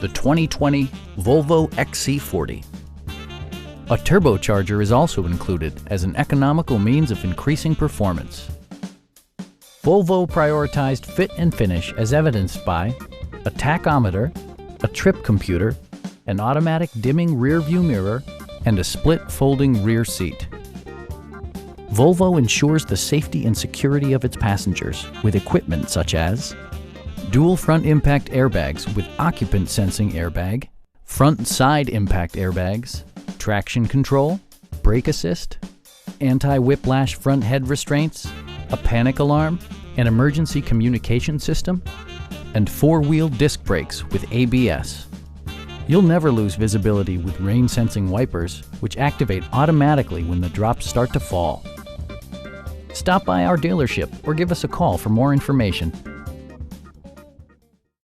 the 2020 Volvo XC40. A turbocharger is also included as an economical means of increasing performance. Volvo prioritized fit and finish as evidenced by a tachometer, a trip computer, an automatic dimming rear view mirror, and a split folding rear seat. Volvo ensures the safety and security of its passengers with equipment such as dual front impact airbags with occupant sensing airbag, front and side impact airbags, traction control, brake assist, anti-whiplash front head restraints, a panic alarm, an emergency communication system, and four-wheel disc brakes with ABS. You'll never lose visibility with rain-sensing wipers, which activate automatically when the drops start to fall. Stop by our dealership or give us a call for more information.